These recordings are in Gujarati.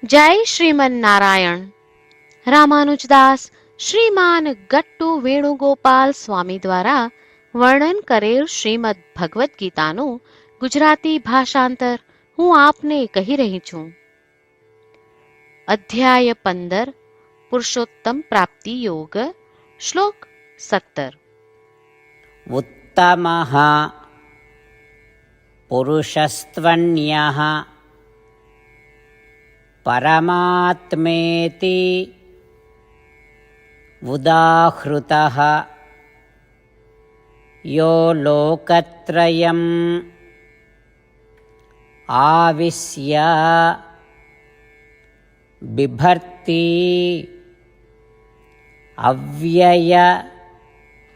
જય શ્રીમન નારાયણ. રામાનુજદાસ શ્રીમાન ગટ્ટુ વેણુગોપાલ સ્વામી દ્વારા વર્ણન કરેલ શ્રીમદ ભગવદ્ ગીતાનું ગુજરાતી ભાષાંતર હું આપને કહી રહી છું. અધ્યાય 15 પુરુષોત્તમ પ્રાપ્તિ યોગ. શ્લોક 17. ઉત્તમઃ પુરુષસ્ત્વન્યઃ પરમાત્મેતિ ઉદાહૃતઃ યો લોકત્રયં આવિશ્ય બિભર્તિ અવ્યય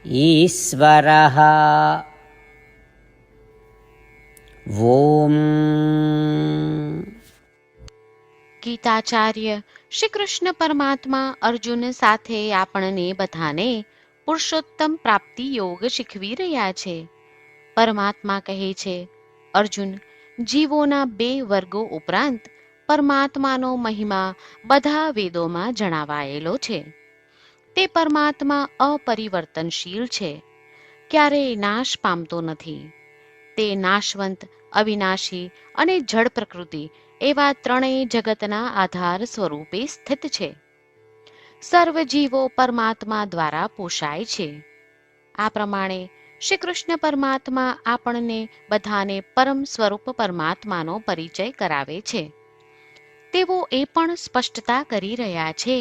ઈશ્વરઃ. ઓમ. ગીતાચાર્ય શ્રી કૃષ્ણ પરમાત્મા અર્જુન સાથે આપણને બધાને પુરુષોત્તમ પ્રાપ્તિ યોગ શીખવી રહ્યા છે. પરમાત્મા કહે છે, અર્જુન, જીવોના 2 વર્ગો ઉપરાંત પરમાત્માનો મહિમા બધા વેદોમાં જણાવાયેલો છે. તે પરમાત્મા અપરિવર્તનશીલ છે, ક્યારેય નાશ પામતો નથી. તે નાશવંત, અવિનાશી અને જડ પ્રકૃતિ એવા 3 જગતના આધાર સ્વરૂપે સ્થિત છે. સર્વ જીવો પરમાત્મા દ્વારા પોષાય છે. આ પ્રમાણે શ્રી કૃષ્ણ પરમાત્મા આપણને બધાને પરમ સ્વરૂપ પરમાત્માનો પરિચય કરાવે છે. તેઓ એ પણ સ્પષ્ટતા કરી રહ્યા છે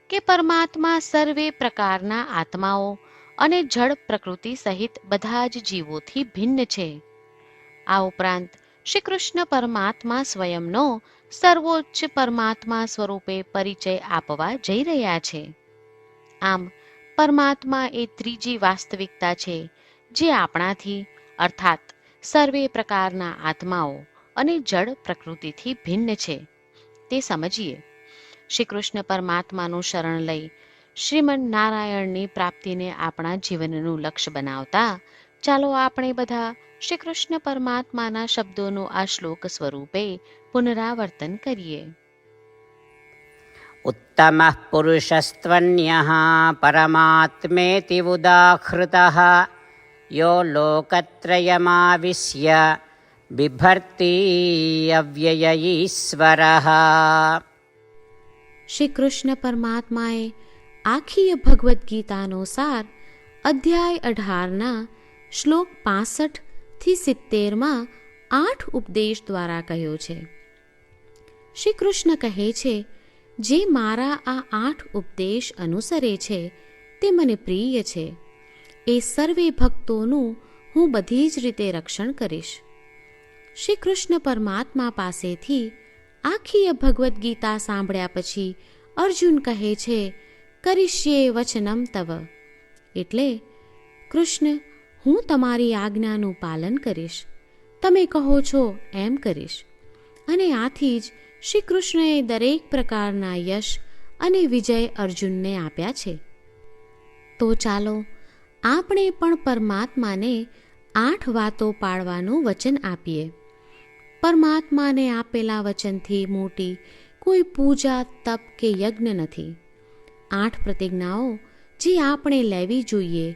કે પરમાત્મા સર્વે પ્રકારના આત્માઓ અને જડ પ્રકૃતિ સહિત બધા જ જીવોથી ભિન્ન છે. આ ઉપરાંત શ્રી કૃષ્ણ પરમાત્મા સ્વયંનો સર્વોચ્ચ પરમાત્મા સ્વરૂપે પરિચય આપવા જઈ રહ્યા છે. આમ પરમાત્મા એ ત્રીજી વાસ્તવિકતા છે જે આપણાથી અર્થાત સર્વે પ્રકારના આત્માઓ અને જડ પ્રકૃતિથી ભિન્ન છે તે સમજીએ. શ્રી કૃષ્ણ પરમાત્માનું શરણ લઈ શ્રીમન નારાયણની પ્રાપ્તિને આપણા જીવનનું લક્ષ્ય બનાવતા ચાલો આપણે બધા શ્રી કૃષ્ણ પરમાત્માના શબ્દોનું આ શ્લોક સ્વરૂપે પુનરાવર્તન કરીએ. ઉત્તમઃ પુરુષસ્ત્વન્યઃ પરમાત્મેતિ ઉદાહૃતઃ યો લોકત્રયમાવિશ્ય બિભર્તિ અવ્યય ઈશ્વરઃ. શ્રી કૃષ્ણ પરમાત્માએ આખી ભગવદ્ ગીતાનો સાર અધ્યાય 18ના શ્લોક 65 થી 70માં 8 ઉપદેશ દ્વારા કહ્યો છે. શ્રી કૃષ્ણ કહે છે, જે મારા આ 8 ઉપદેશ અનુસરે છે તે મને પ્રિય છે. એ સર્વે ભક્તોનું હું બધી જ રીતે રક્ષણ કરીશ. શ્રી કૃષ્ણ પરમાત્મા પાસેથી આખી ભગવદ્ ગીતા સાંભળ્યા પછી અર્જુન કહે છે, કરીશ્યે વચનમ તવ. એટલે કૃષ્ણ, હું તમારી આજ્ઞાનું પાલન કરીશ, તમે કહો છો એમ કરીશ. અને આથી જ શ્રી કૃષ્ણએ દરેક પ્રકારના યશ અને વિજય અર્જુનને આપ્યા છે. તો ચાલો આપણે પણ પરમાત્માને 8 વાતો પાળવાનું વચન આપીએ. પરમાત્માને આપેલા વચનથી મોટી કોઈ પૂજા, તપ કે યજ્ઞ નથી. 8 પ્રતિજ્ઞાઓ જે આપણે લેવી જોઈએ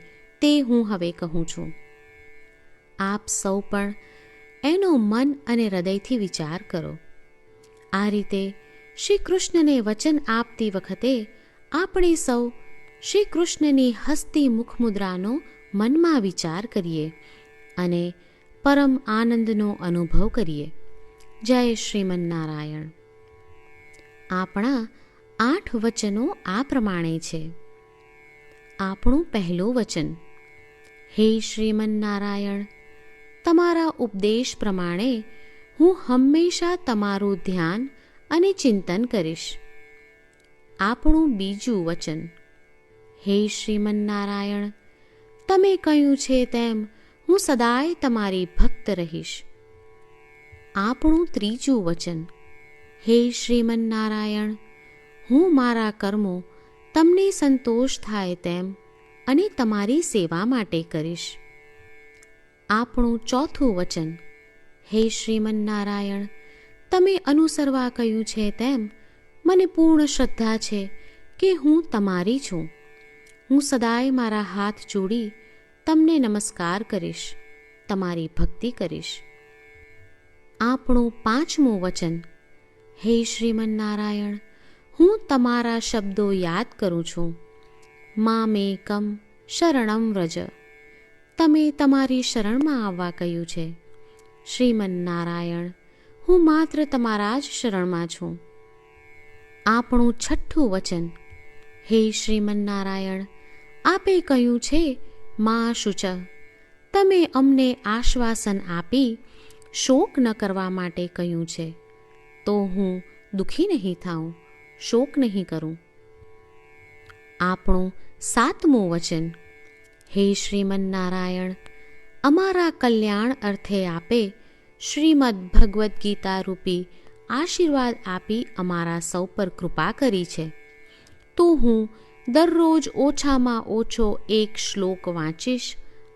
તે હું હવે કહું છું. આપ સૌ પણ એનો મન અને હૃદયથી વિચાર કરો. આ રીતે શ્રી કૃષ્ણને વચન આપતી વખતે આપણે સૌ શ્રી કૃષ્ણની હસતી મુખમુદ્રાનો મનમાં વિચાર કરીએ અને પરમ આનંદનો અનુભવ કરીએ. જય શ્રીમન નારાયણ. આપણા 8 વચનો આ પ્રમાણે છે. આપણું પહેલું વચન, હે શ્રીમન નારાયણ, તમારા ઉપદેશ પ્રમાણે હું હંમેશા તમારું ધ્યાન અને ચિંતન કરીશ. આપણું બીજું વચન, હે શ્રીમન નારાયણ, તમે કહ્યું છે તેમ હું સદાય તમારી ભક્ત રહીશ. આપણું ત્રીજું વચન, હે શ્રીમન નારાયણ, હું મારા કર્મો તમને સંતોષ થાય તેમ અને તમારી સેવા માટે કરીશ. આપણું ચોથું વચન, હે શ્રીમન નારાયણ, તમે અનુસરવા કહ્યું છે તેમ મને પૂર્ણ શ્રદ્ધા છે કે હું તમારી છું. હું સદાય મારા હાથ જોડી તમને નમસ્કાર કરીશ, તમારી ભક્તિ કરીશ. આપણું 5મું વચન. હે શ્રીમન્નારાયણ, હું તમારા શબ્દો યાદ કરું છું. મામેકમ શરણમ વ્રજ. તમે તમારી શરણમાં આવવા કહ્યું છે. શ્રીમન્નારાયણ, હું માત્ર તમારા જ શરણમાં છું. આપણું 6થું વચન. હે શ્રીમન્નારાયણ, આપે કહ્યું છે મા શુચ. તમે અમને આશ્વાસન આપી શોક ન કરવા માટે કહ્યું છે, તો હું દુઃખી નહીં થાઉં, શોક નહીં કરું. આપણું 7મું વચન. હે શ્રીમન્નારાયણ, અમારા કલ્યાણ અર્થે આપે શ્રીમદ્ ભગવદ્ ગીતા રૂપી આશીર્વાદ આપી અમારા સૌ પર કૃપા કરી છે, તો હું દરરોજ ઓછામાં ઓછો 1 શ્લોક વાંચીશ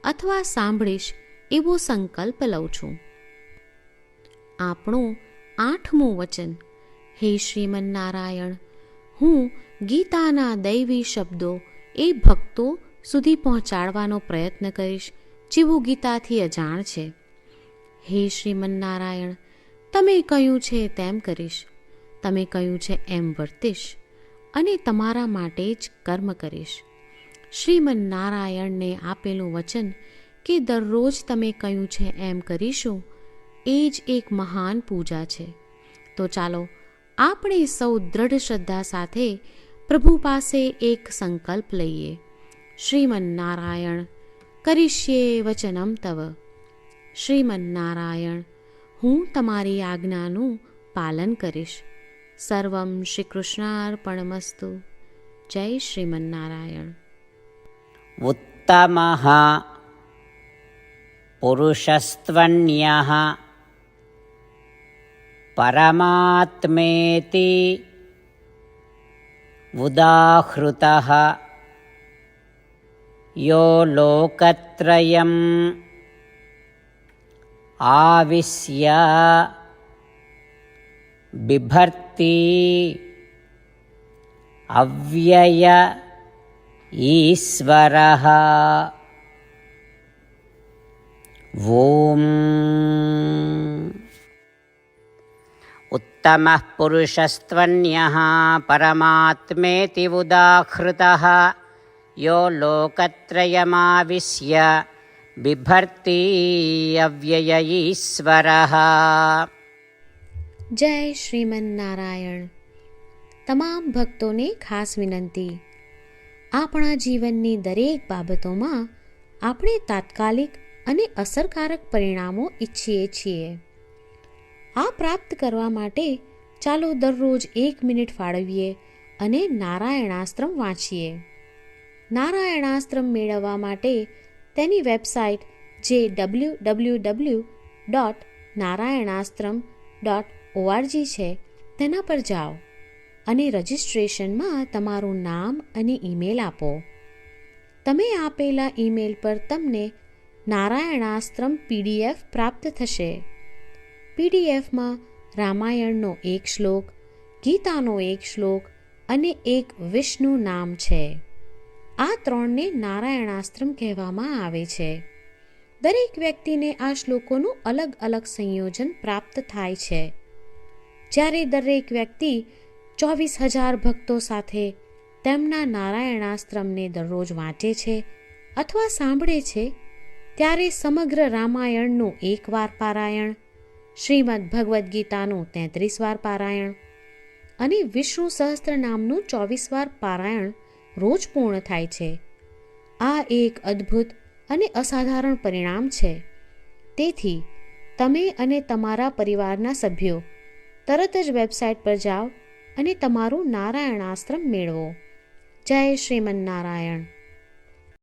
અથવા સાંભળીશ એવો સંકલ્પ લઉં છું. આપણું 8મું વચન. હે શ્રીમન્નારાયણ, હું ગીતાના દૈવી શબ્દો એ ભક્તો સુધી પહોંચાડવાનો પ્રયત્ન કરીશ જેઓ ગીતાથી અજાણ છે. હે શ્રીમન્નારાયણ, તમે કહ્યું છે તેમ કરીશ, તમે કહ્યું છે એમ વર્તીશ અને તમારા માટે જ કર્મ કરીશ. શ્રીમન્નારાયણને આપેલું વચન કે દરરોજ તમે કહ્યું છે એમ કરીશું, એ જ એક મહાન પૂજા છે. તો ચાલો આપણે સૌ દ્રઢ શ્રદ્ધા સાથે પ્રભુ પાસે એક સંકલ્પ લઈએ. શ્રીમન્નારાયણ, કરીશ્યે વચનમ તવ. શ્રીમન્નારાયણ, હું તમારી આજ્ઞાનું પાલન કરીશ. સર્વમ શ્રી કૃષ્ણાર્પણમસ્તુ. જય શ્રીમન્નારાયણ. ઉત્તમઃ પુરુષસ્ત્વન્યઃ પરમાત્મેતિ ઉદાહૃતઃ યો લોકત્રયં આવિશ્ય બિભર્તી અવ્યય ઈશ્વરઃ. ઓમ. ઉત્તમઃ પુરુષસ્ત્વન્યઃ પરમાત્મેતિ ઉદાહૃતઃ યો લોકત્રયમાવિશ્ય બિભર્તી અવ્યય ઈશ્વરઃ. જય શ્રીમન્નારાયણ. તમામ ભક્તોને ખાસ વિનંતી. આપણા જીવનની દરેક બાબતોમાં આપણે તાત્કાલિક અને અસરકારક પરિણામો ઈચ્છીએ છીએ. આ પ્રાપ્ત કરવા માટે ચાલો દરરોજ 1 મિનિટ ફાળવીએ અને નારાયણાસ્ત્રમ વાંચીએ. નારાયણાસ્ત્રમ મેળવવા માટે તેની વેબસાઇટ જે www.narayanaastram.org છે તેના પર જાઓ અને રજિસ્ટ્રેશનમાં તમારું નામ અને ઈમેલ આપો. તમે આપેલા ઈમેલ પર તમને નારાયણાસ્ત્રમ PDF પ્રાપ્ત થશે. PDFમાં રામાયણનો 1 શ્લોક, ગીતાનો 1 શ્લોક અને એક વિષ્ણુ નામ છે. આ 3ને નારાયણાસ્ત્રમ કહેવામાં આવે છે. દરેક વ્યક્તિને આ શ્લોકોનું અલગ અલગ સંયોજન પ્રાપ્ત થાય છે. જ્યારે દરેક વ્યક્તિ 24,000 ભક્તો સાથે તેમના નારાયણાસ્ત્રમને દરરોજ વાંચે છે અથવા સાંભળે છે, ત્યારે સમગ્ર રામાયણનું 1 વાર પારાયણ, શ્રીમદ્ ભગવદ્ ગીતાનું 33 વાર પારાયણ અને વિષ્ણુ સહસ્ત્ર નામનું 24 વાર પારાયણ રોજ પૂર્ણ થાય છે. આ એક અદ્ભુત અને અસાધારણ પરિણામ છે. તેથી તમે અને તમારા પરિવારના સભ્યો તરત જ વેબસાઇટ પર જાઓ અને તમારું નારાયણાસ્ત્રમ મેળવો. જય શ્રીમન્નારાયણ.